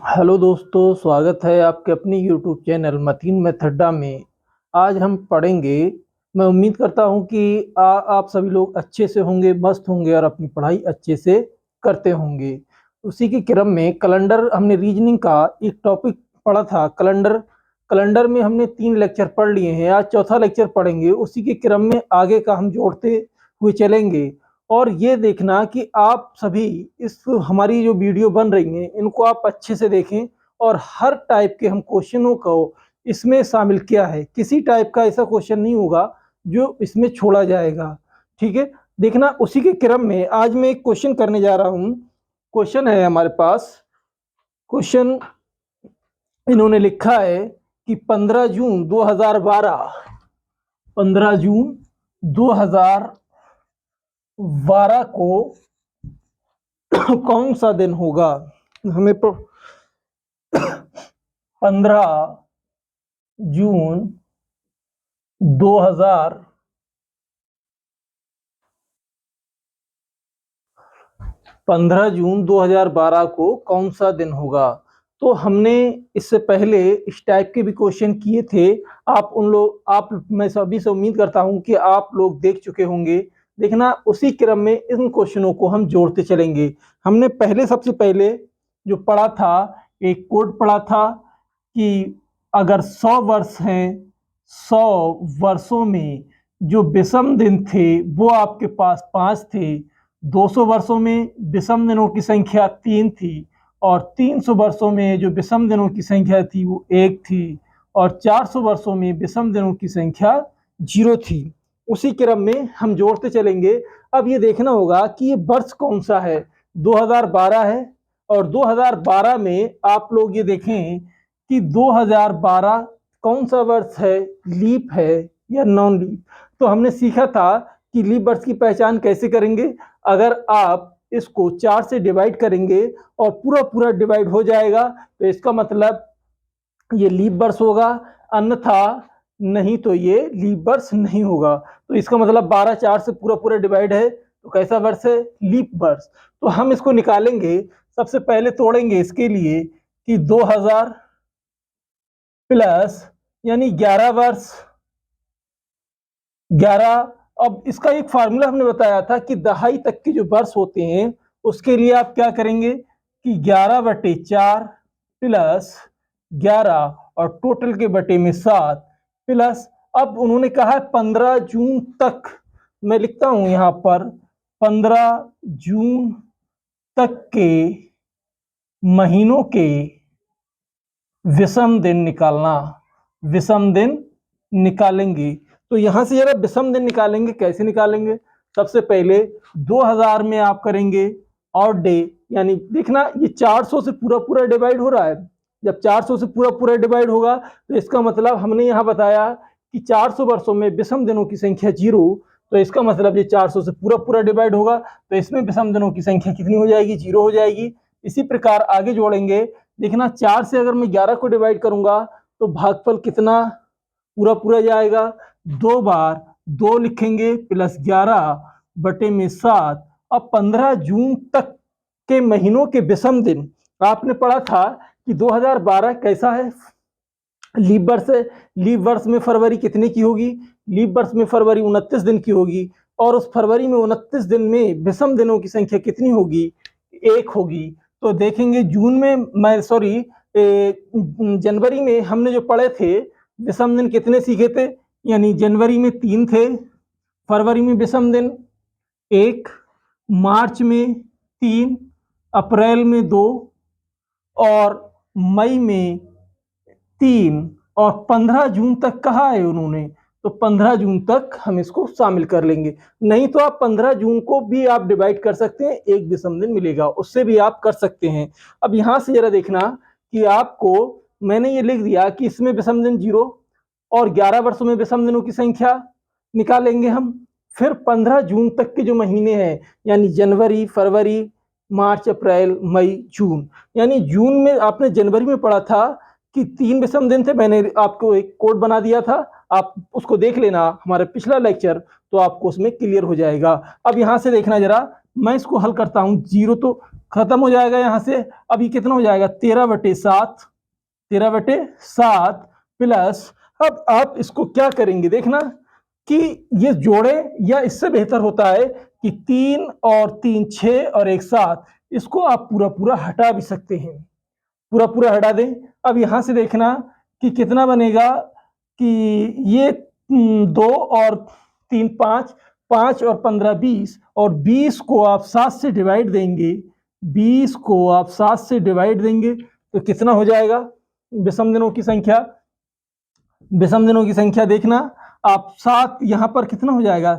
Hello दोस्तों, स्वागत है आपके अपनी यूट्यूब चैनल मतीन मेथड्डा में। आज हम पढ़ेंगे। मैं उम्मीद करता हूं कि आप सभी लोग अच्छे से होंगे, मस्त होंगे और अपनी पढ़ाई अच्छे से करते होंगे। उसी के क्रम में कैलेंडर हमने रीजनिंग का एक टॉपिक पढ़ा था। कैलेंडर कैलेंडर में हमने 3 लेक्चर पढ़ लिए हैं। आज चौथा लेक्चर पढ़ेंगे। उसी के क्रम में आगे का हम जोड़ते हुए चलेंगे। और ये देखना कि आप सभी इस हमारी जो वीडियो बन रही हैं इनको आप अच्छे से देखें और हर टाइप के हम क्वेश्चनों को इसमें शामिल किया है। किसी टाइप का ऐसा क्वेश्चन नहीं होगा जो इसमें छोड़ा जाएगा। ठीक है, देखना। उसी के क्रम में आज मैं एक क्वेश्चन करने जा रहा हूं। क्वेश्चन है हमारे पास। क्वेश्चन इन्होंने लिखा है कि 15 जून 2012 15 जून 2012 को कौन सा दिन होगा। हमें 15 जून 2000 15 जून 2012 को कौन सा दिन होगा। तो हमने इससे पहले इस टाइप के भी क्वेश्चन किए थे। आप मैं सभी से उम्मीद करता हूं कि आप लोग देख चुके होंगे। देखना, उसी क्रम में इन क्वेश्चनों को हम जोड़ते चलेंगे। हमने सबसे पहले जो पढ़ा था, एक कोड पढ़ा था कि अगर 100 वर्ष हैं, 100 वर्षों में जो विषम दिन थे वो आपके पास 5 थे। 200 वर्षों में विषम दिनों की संख्या 3 थी और 300 वर्षों में जो विषम दिनों की संख्या थी वो 1 थी और 400 वर्षों में विषम दिनों की संख्या 0 थी। उसी क्रम में हम जोड़ते चलेंगे। अब ये देखना होगा कि ये वर्ष कौन सा है। 2012 है और 2012 में आप लोग ये देखें कि 2012 कौन सा वर्ष है, लीप है या नॉन लीप। तो हमने सीखा था कि लीप वर्ष की पहचान कैसे करेंगे। अगर आप इसको 4 से डिवाइड करेंगे और पूरा पूरा डिवाइड हो जाएगा तो इसका मतलब ये लीप वर्ष होगा, अन्यथा नहीं तो ये लीप वर्ष नहीं होगा। तो इसका मतलब 12 4 से पूरा पूरा डिवाइड है तो कैसा वर्ष है, लीप वर्ष। तो हम इसको निकालेंगे। सबसे पहले तोड़ेंगे इसके लिए कि 2000 प्लस यानी 11 वर्ष 11। अब इसका एक फार्मूला हमने बताया था कि दहाई तक के जो वर्ष होते हैं उसके लिए आप क्या करेंगे कि 11/4 प्लस 11 और टोटल के बटे में 7 प्लस, अब उन्होंने कहा है 15 जून तक। मैं लिखता हूं यहां पर 15 जून तक के महीनों के विषम दिन निकालना। विषम दिन निकालेंगे तो यहां से जरा विषम दिन निकालेंगे। कैसे निकालेंगे? सबसे पहले 2000 में आप करेंगे और डे, यानी देखना ये 400 से पूरा पूरा डिवाइड हो रहा है। जब 400 से पूरा पूरा डिवाइड होगा तो इसका मतलब हमने यहाँ बताया कि 400 वर्षों में विषम दिनों की संख्या 0। तो इसका मतलब ये 400 से पूरा पूरा डिवाइड होगा तो इसमें विषम दिनों की संख्या कितनी हो जाएगी, 0 हो जाएगी। इसी प्रकार आगे जोड़ेंगे। देखना 4 से अगर मैं 11 को डिवाइड करूंगा तो भागफल कितना पूरा पूरा जाएगा, 2 बार 2 लिखेंगे प्लस 11/7। अब 15 जून तक के महीनों के विषम दिन आपने पढ़ा था कि 2012 कैसा है, लीप वर्ष है। लीप वर्ष में फरवरी कितने की होगी, लीप वर्ष में फरवरी 29 दिन की होगी और उस फरवरी में 29 दिन में विषम दिनों की संख्या कितनी होगी, 1 होगी। तो देखेंगे जून में जनवरी में हमने जो पढ़े थे विषम दिन कितने सीखे थे, यानी जनवरी में 3 थे, फरवरी में विषम दिन 1, मार्च में 3, अप्रैल में 2 और मई में 3 और 15 जून तक कहा है उन्होंने। तो 15 जून तक हम इसको शामिल कर लेंगे। नहीं तो आप 15 जून को भी आप डिवाइड कर सकते हैं, एक विषम दिन मिलेगा, उससे भी आप कर सकते हैं। अब यहां से जरा देखना कि आपको मैंने ये लिख दिया कि इसमें विषम दिन 0 और 11 वर्षों में विषम दिनों की संख्या निकालेंगे हम। फिर 15 जून तक के जो महीने हैं यानी जनवरी, फरवरी, मार्च, अप्रैल, मई, जून, यानी जून में आपने जनवरी में पढ़ा था कि 3 विषम दिन थे। मैंने आपको एक कोड बना दिया था, आप उसको देख लेना हमारे पिछला लेक्चर, तो आपको उसमें क्लियर हो जाएगा। अब यहां से देखना जरा, मैं इसको हल करता हूं। 0 तो खत्म हो जाएगा यहाँ से। अब ये कितना हो जाएगा 13/7, 13/7 प्लस, अब आप इसको क्या करेंगे देखना कि ये जोड़े, या इससे बेहतर होता है कि 3 और 3 6 और 1 7, इसको आप पूरा पूरा हटा भी सकते हैं, पूरा पूरा हटा दें। अब यहां से देखना कि कितना बनेगा कि ये 2 और 3 5, 5 और 15 20, और 20 को आप 7 से डिवाइड देंगे, 20 को आप 7 से डिवाइड देंगे तो कितना हो जाएगा विषम दिनों की संख्या। विषम दिनों की संख्या देखना आप 7, यहां पर कितना हो जाएगा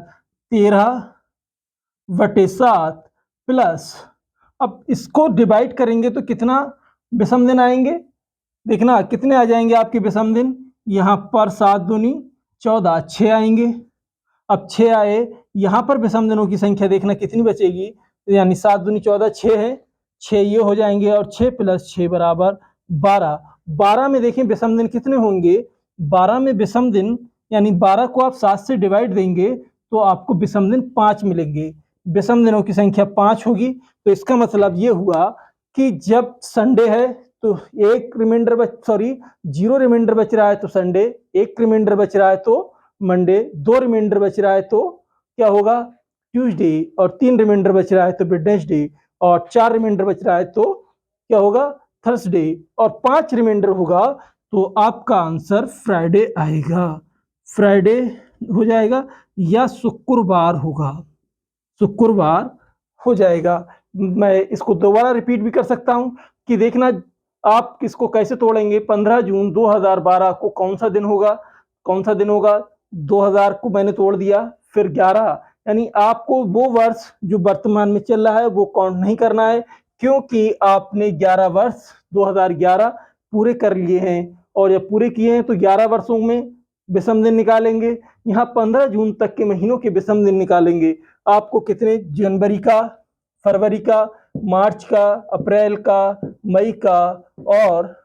13/7 प्लस, अब इसको डिवाइड करेंगे तो कितना विषम दिन आएंगे, देखना कितने आ जाएंगे आपके विषम दिन। यहां पर 7 दूनी 14, 6 आएंगे। अब 6 आए, यहां पर विषम दिनों की संख्या देखना कितनी बचेगी, यानी 7 दूनी 14, 6 है, 6 ये हो जाएंगे, और 6 + 6 = 12। 12 में देखें विषम दिन कितने होंगे, 12 में विषम दिन, यानी 12 को आप 7 से डिवाइड देंगे तो आपको विषम दिन 5 मिलेंगे। विषम दिनों की संख्या 5 होगी। तो इसका मतलब ये हुआ कि जब संडे है तो 0 रिमाइंडर बच रहा है तो संडे, 1 रिमाइंडर बच रहा है तो मंडे, 2 रिमाइंडर बच रहा है तो क्या होगा ट्यूसडे, और 3 रिमाइंडर बच रहा है तो वेडनेसडे, और 4 रिमाइंडर बच रहा है तो क्या होगा थर्सडे, और 5 रिमाइंडर होगा तो आपका आंसर फ्राइडे आएगा, फ्राइडे हो जाएगा या शुक्रवार होगा, शुक्रवार हो जाएगा। मैं इसको दोबारा रिपीट भी कर सकता हूं कि देखना आप इसको कैसे तोड़ेंगे। 15 जून 2012 को कौन सा दिन होगा, कौन सा दिन होगा, 2000 को मैंने तोड़ दिया, फिर 11, यानी आपको वो वर्ष जो वर्तमान में चल रहा है वो काउंट नहीं करना है, क्योंकि आपने 11 वर्ष 2011 पूरे कर लिए हैं, और जब पूरे किए हैं तो 11 वर्षों में विषम दिन निकालेंगे। यहाँ 15 जून तक के महीनों के विषम दिन निकालेंगे। आपको कितने, जनवरी का, फरवरी का, मार्च का, अप्रैल का, मई का और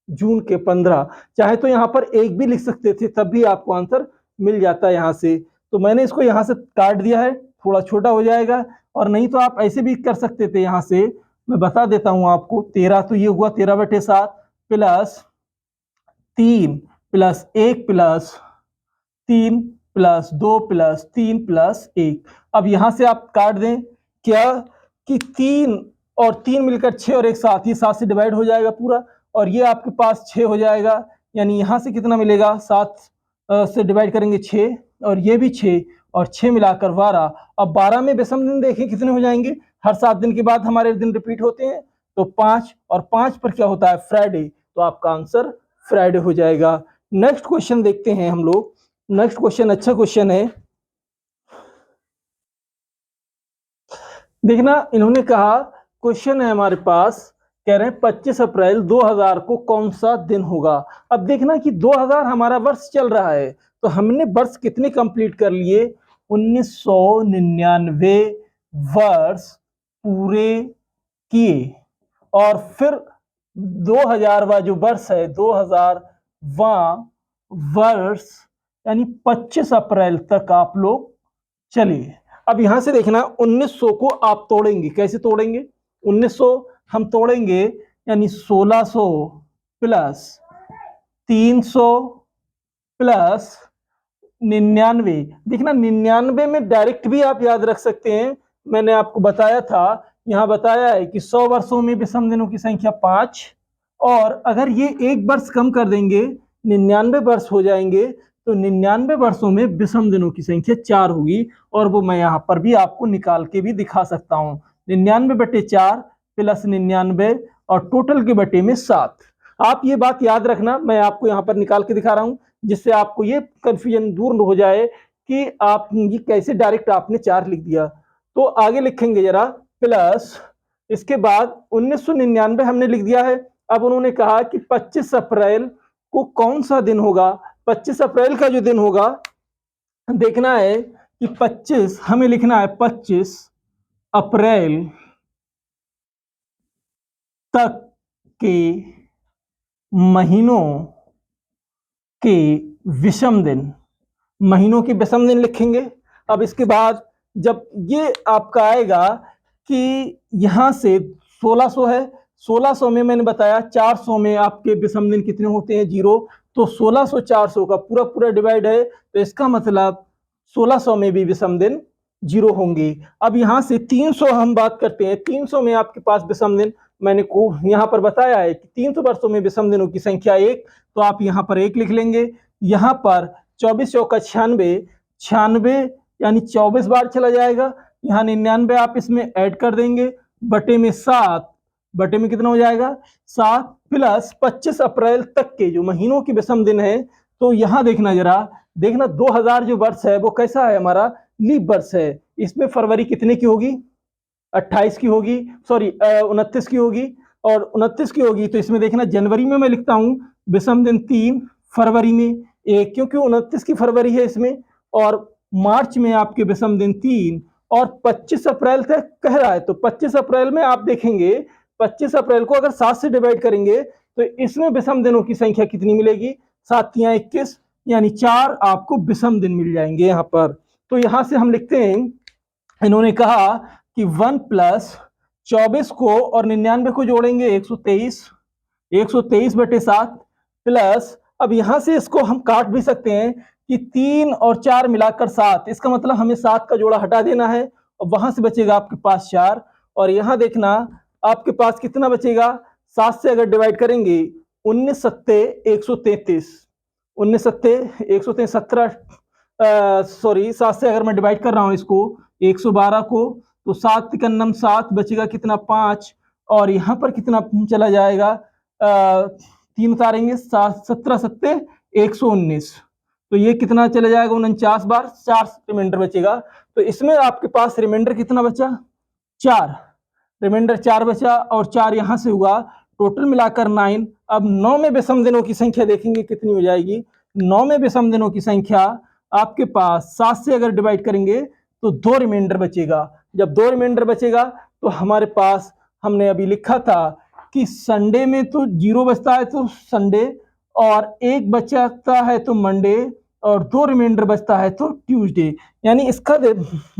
जून के 15। चाहे तो यहाँ पर एक भी लिख सकते थे, तब भी आपको आंसर मिल जाता है यहाँ से। तो मैंने इसको यहाँ से काट दिया है, थोड़ा छोटा हो जाएगा, और नहीं तो आप ऐसे भी कर सकते थे। यहाँ से मैं बता देता हूँ आपको, 13 तो ये हुआ 13/7 plus 3 plus 1 plus 3 plus 2 plus 3 plus 1। अब यहां से आप काट दें क्या कि 3 और 3 मिलकर 6 और 1 7, ये 7 से डिवाइड हो जाएगा पूरा, और ये आपके पास 6 हो जाएगा, यानी यहां से कितना मिलेगा 7 से डिवाइड करेंगे 6, और ये भी 6 और 6 मिलाकर 12। अब 12 में विषम दिन देखें कितने हो जाएंगे, हर 7 दिन के बाद हमारे दिन रिपीट होते हैं, तो 5, और 5 पर क्या होता है फ्राइडे, तो आपका आंसर फ्राइडे हो जाएगा। नेक्स्ट क्वेश्चन देखते हैं हम लोग। नेक्स्ट क्वेश्चन अच्छा क्वेश्चन है, देखना इन्होंने कहा, क्वेश्चन है हमारे पास, कह रहे हैं 25 अप्रैल 2000 को कौन सा दिन होगा। अब देखना कि 2000 हमारा वर्ष चल रहा है, तो हमने वर्ष कितने कंप्लीट कर लिए, 1999 वर्ष पूरे किए, और फिर 2000वां जो वर्ष है 2000वां वर्ष, यानी 25 अप्रैल तक आप लोग चलिए। अब यहां से देखना 1900 को आप तोड़ेंगे, कैसे तोड़ेंगे, 1900 हम तोड़ेंगे, यानी 1600 प्लस 300 प्लस 99। देखना 99 में डायरेक्ट भी आप याद रख सकते हैं, मैंने आपको बताया था, यहां बताया है कि 100 वर्षों में विषम दिनों की संख्या 5, और अगर ये एक वर्ष कम कर देंगे 99 वर्ष हो जाएंगे, तो 99 वर्षों में विषम दिनों की संख्या 4 होगी, और वो मैं यहाँ पर भी आपको निकाल के भी दिखा सकता हूँ। 99/4 प्लस 99 और टोटल के बटे में 7। आप ये बात याद रखना, मैं आपको यहाँ पर निकाल के दिखा रहा हूँ, जिससे आपको ये कंफ्यूजन दूर हो जाए कि आप ये कैसे डायरेक्ट आपने 4 लिख दिया। तो आगे लिखेंगे जरा, प्लस इसके बाद 1999 हमने लिख दिया है। अब उन्होंने कहा कि 25 अप्रैल को कौन सा दिन होगा। 25 अप्रैल का जो दिन होगा, देखना है कि 25 हमें लिखना है 25 अप्रैल तक के महीनों के विषम दिन, महीनों के विषम दिन लिखेंगे। अब इसके बाद जब ये आपका आएगा कि यहां से 1600 है। 1600 में मैंने बताया 400 में आपके विषम दिन कितने होते हैं, 0। तो 1600 400 का पूरा पूरा डिवाइड है, तो इसका मतलब 1600 में भी विषम दिन 0 होंगे। अब यहाँ से 300 हम बात करते हैं। 300 में आपके पास विषम दिन मैंने को यहाँ पर बताया है कि 300 वर्षों में विषम दिनों की संख्या 1, तो आप यहाँ पर 1 लिख लेंगे। यहाँ पर 24 चौका 96, 96 यानी 24 बार चला जाएगा। यहाँ 99 आप इसमें ऐड कर देंगे, बटे में 7, बटे में कितना हो जाएगा 7 प्लस 25 अप्रैल तक के जो महीनों के विषम दिन है। तो यहाँ देखना जरा, देखना 2000 जो वर्ष है वो कैसा है, हमारा लीप वर्ष है। इसमें फरवरी कितने की होगी, 28 की होगी, सॉरी 29 की होगी, और 29 की होगी। तो इसमें देखना जनवरी में मैं लिखता हूँ विषम दिन 3, फरवरी में 1, क्योंकि 29 की फरवरी है इसमें, और मार्च में आपके विषम दिन 3, और 25 अप्रैल तक कह रहा है। तो 25 अप्रैल में आप देखेंगे 25 अप्रैल को अगर 7 से डिवाइड करेंगे तो इसमें विषम दिनों की संख्या कितनी मिलेगी, 7 तियां 21, यानी 4 आपको विषम दिन मिल जाएंगे यहाँ पर। तो यहाँ से हम लिखते हैं, इन्होंने कहा कि 1 प्लस 24 को और 99 को जोड़ेंगे 123, 123 बटे 7 प्लस, अब यहां से इसको हम काट भी सकते हैं कि 3 और 4 मिलाकर 7, इसका मतलब हमें 7 का जोड़ा हटा देना है, और वहां से बचेगा आपके पास 4। और यहां देखना आपके पास कितना बचेगा, 7 से अगर डिवाइड करेंगे 19 सत्ते 133, 19 सत्ते 133, 17 सॉरी 7 से अगर मैं डिवाइड कर रहा हूं इसको 112 को, तो 7 तिकन्नम 7 बचेगा कितना 5, और यहाँ पर कितना चला जाएगा 3 उतारेंगे 17 सत्ते 119, तो ये कितना चला जाएगा 49 बार, 4 रिमाइंडर बचेगा। तो इसमें आपके पास रिमाइंडर कितना बचा, 4, रिमाइंडर 4 बचा, और 4 यहाँ से हुआ, टोटल मिलाकर 9। अब 9 में विषम दिनों की संख्या देखेंगे कितनी हो जाएगी। 9 में विषम दिनों की संख्या आपके पास 7 से अगर डिवाइड करेंगे तो 2 रिमाइंडर बचेगा। जब 2 रिमाइंडर बचेगा तो हमारे पास, हमने अभी लिखा था कि संडे में तो 0 बचता है तो संडे, और 1 बचता है तो मंडे, और 2 रिमाइंडर बचता है तो ट्यूसडे, यानी इसका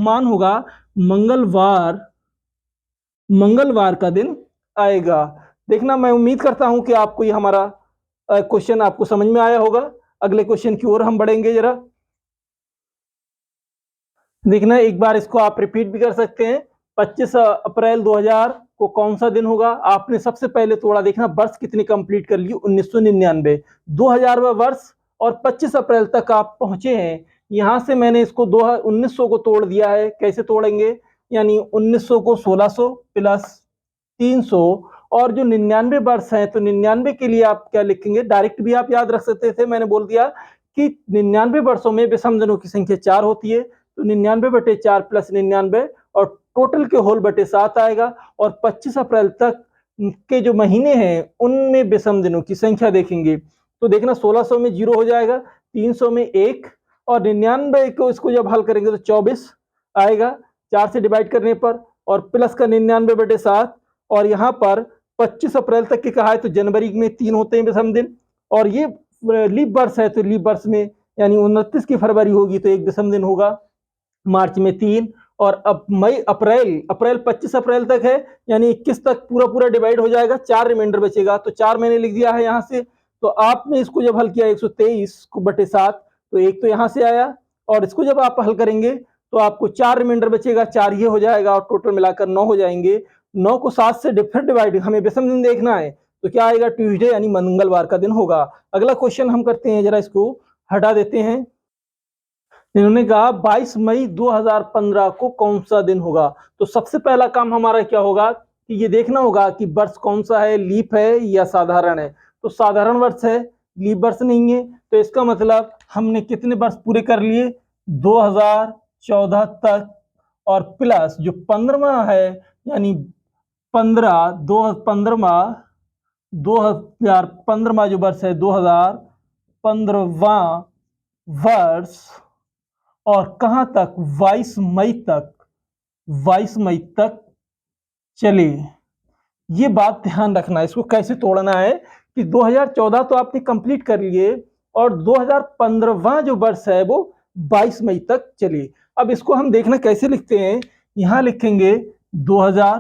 मान होगा मंगलवार, मंगलवार का दिन आएगा। देखना, मैं उम्मीद करता हूं कि आपको ये हमारा क्वेश्चन आपको समझ में आया होगा। अगले क्वेश्चन की ओर हम बढ़ेंगे। जरा देखना, एक बार इसको आप रिपीट भी कर सकते हैं। 25 अप्रैल 2000 को कौन सा दिन होगा। आपने सबसे पहले थोड़ा देखना वर्ष कितनी कंप्लीट कर ली, 1999, 2000वां वर्ष, और 25 अप्रैल तक आप पहुंचे हैं। यहां से मैंने इसको 1900 को तोड़ दिया है। कैसे तोड़ेंगे, यानी 1900 को 1600 प्लस 300, और जो 99 वर्ष है तो 99 के लिए आप क्या लिखेंगे, डायरेक्ट भी आप याद रख सकते थे। मैंने बोल दिया कि 99 वर्षों में विषम दिनों की संख्या 4 होती है, तो 99 बटे 4 प्लस 99, और टोटल के होल बटे 7 आएगा। और 25 अप्रैल तक के जो महीने हैं उनमें विषम दिनों की संख्या देखेंगे। तो देखना 1600 में 0 हो जाएगा, 300 में 1, और 99 को इसको जब हल करेंगे तो 24 आएगा 4 से डिवाइड करने पर, और प्लस का 99 बटे 7, और यहाँ पर 25 अप्रैल तक के कहा है तो जनवरी में 3 होते हैं विषम दिन, और ये लीप वर्ष है तो लीप वर्ष में यानी 29 की फरवरी होगी तो एक विषम दिन होगा, मार्च में 3, और अब मई अप्रैल 25 अप्रैल तक है, यानी 21 तक पूरा पूरा डिवाइड हो जाएगा, 4 रिमाइंडर बचेगा, तो 4 मैंने लिख दिया है यहाँ से। तो आपने इसको जब हल किया 123 को बटे 7, तो एक तो यहाँ से आया, और इसको जब आप हल करेंगे तो आपको 4 रिमाइंडर बचेगा, 4 ये हो जाएगा, और टोटल मिलाकर 9 हो जाएंगे। 9 को 7 से फिर डिवाइड, हमें विषम दिन देखना है, तो क्या आएगा, ट्यूसडे यानी मंगलवार का दिन होगा। अगला क्वेश्चन हम करते हैं, जरा इसको हटा देते हैं। इन्होंने कहा 22 मई 2015 को कौन सा दिन होगा। तो सबसे पहला काम हमारा क्या होगा कि ये देखना होगा कि वर्ष कौन सा है, लीप है या साधारण है। तो साधारण वर्ष है, लीप वर्ष नहीं है, तो इसका मतलब हमने कितने वर्ष पूरे कर लिए, 2014 तक, और प्लस जो 15वां है यानी 2015वां जो वर्ष है 2015वां वर्ष, और कहां तक, 22 मई तक, 22 मई तक चले। ये बात ध्यान रखना है। इसको कैसे तोड़ना है कि 2014 तो आपने कंप्लीट कर लिए, और 2015वां जो वर्ष है वो 22 मई तक चले। अब इसको हम देखना कैसे लिखते हैं, यहां लिखेंगे 2000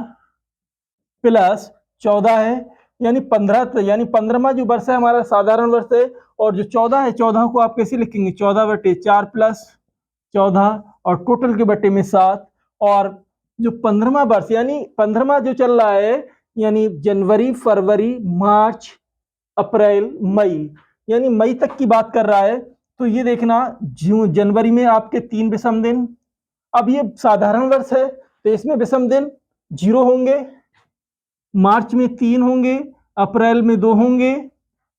प्लस 14 है, यानी 15, यानी 15वां जो वर्ष है हमारा साधारण वर्ष है, और जो 14 है 14 को आप कैसे लिखेंगे 14/4 प्लस 14 और टोटल के बटे में 7, और जो 15वां वर्ष यानी 15वां जो चल रहा है यानी जनवरी फरवरी मार्च अप्रैल मई, यानी मई तक की बात कर रहा है। तो ये देखना जनवरी में आपके 3 विषम दिन, अब ये साधारण वर्ष है तो इसमें विषम दिन 0 होंगे, मार्च में 3 होंगे, अप्रैल में 2 होंगे,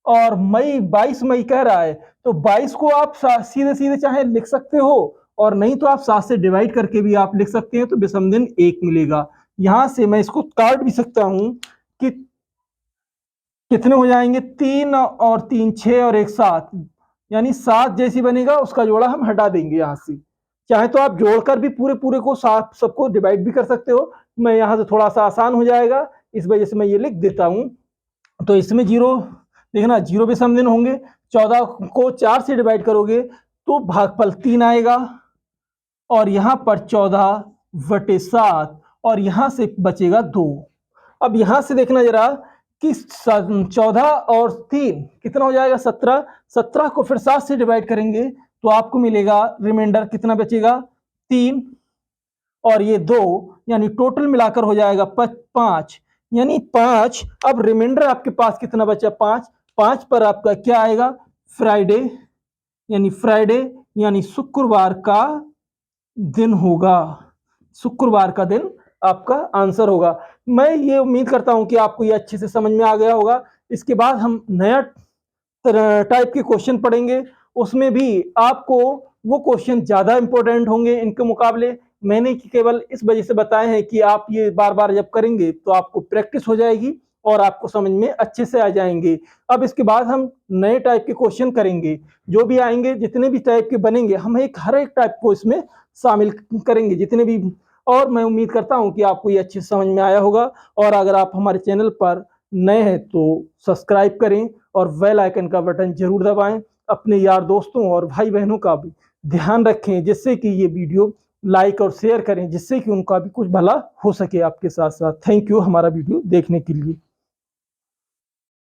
और मई 22 मई कह रहा है तो 22 को आप सीधे सीधे चाहे लिख सकते हो, और नहीं तो आप 7 से डिवाइड करके भी आप लिख सकते हैं, तो विषम दिन 1 मिलेगा। यहां से मैं इसको काट भी सकता हूं कि कितने हो जाएंगे 3 और 3 6 और 1 7, यानी 7 जैसी बनेगा उसका जोड़ा हम हटा देंगे यहां से। चाहे तो आप जोड़कर भी पूरे पूरे को सबको डिवाइड भी कर सकते हो, मैं यहां से थोड़ा सा आसान हो जाएगा इस वजह से मैं ये लिख देता हूं। तो इसमें 0 देखना 0 विषम दिन होंगे, 14 को 4 से डिवाइड करोगे तो भागफल 3 आएगा, और यहां पर 14/7 और यहां से बचेगा 2। अब यहां से देखना जरा कि 14 और 3 कितना हो जाएगा 17, 17 को फिर 7 से डिवाइड करेंगे तो आपको मिलेगा रिमाइंडर कितना बचेगा 3 और ये 2, यानी टोटल मिलाकर हो जाएगा 5, यानी 5। अब रिमाइंडर आपके पास कितना बचा 5, 5 पर आपका क्या आएगा फ्राइडे, यानी शुक्रवार का दिन होगा, शुक्रवार का दिन आपका आंसर होगा। मैं ये उम्मीद करता हूं कि आपको ये अच्छे से समझ में आ गया होगा। इसके बाद हम नया टाइप के क्वेश्चन पढ़ेंगे, उसमें भी आपको वो क्वेश्चन ज्यादा इंपॉर्टेंट होंगे इनके मुकाबले। मैंने केवल इस वजह से बताए हैं कि आप ये बार बार जब करेंगे तो आपको प्रैक्टिस हो जाएगी और आपको समझ में अच्छे से आ जाएंगे। अब इसके बाद हम नए टाइप के क्वेश्चन करेंगे, जो भी आएंगे जितने भी टाइप के बनेंगे हम हर एक टाइप को इसमें शामिल करेंगे जितने भी। और मैं उम्मीद करता हूं कि आपको ये अच्छे से समझ में आया होगा, और अगर आप हमारे चैनल पर नए हैं तो सब्सक्राइब करें और बेल आइकन का बटन जरूर दबाएं। अपने यार दोस्तों और भाई बहनों का भी ध्यान रखें जिससे कि ये वीडियो लाइक और शेयर करें, जिससे कि उनका भी कुछ भला हो सके आपके साथ साथ। थैंक यू हमारा वीडियो देखने के लिए।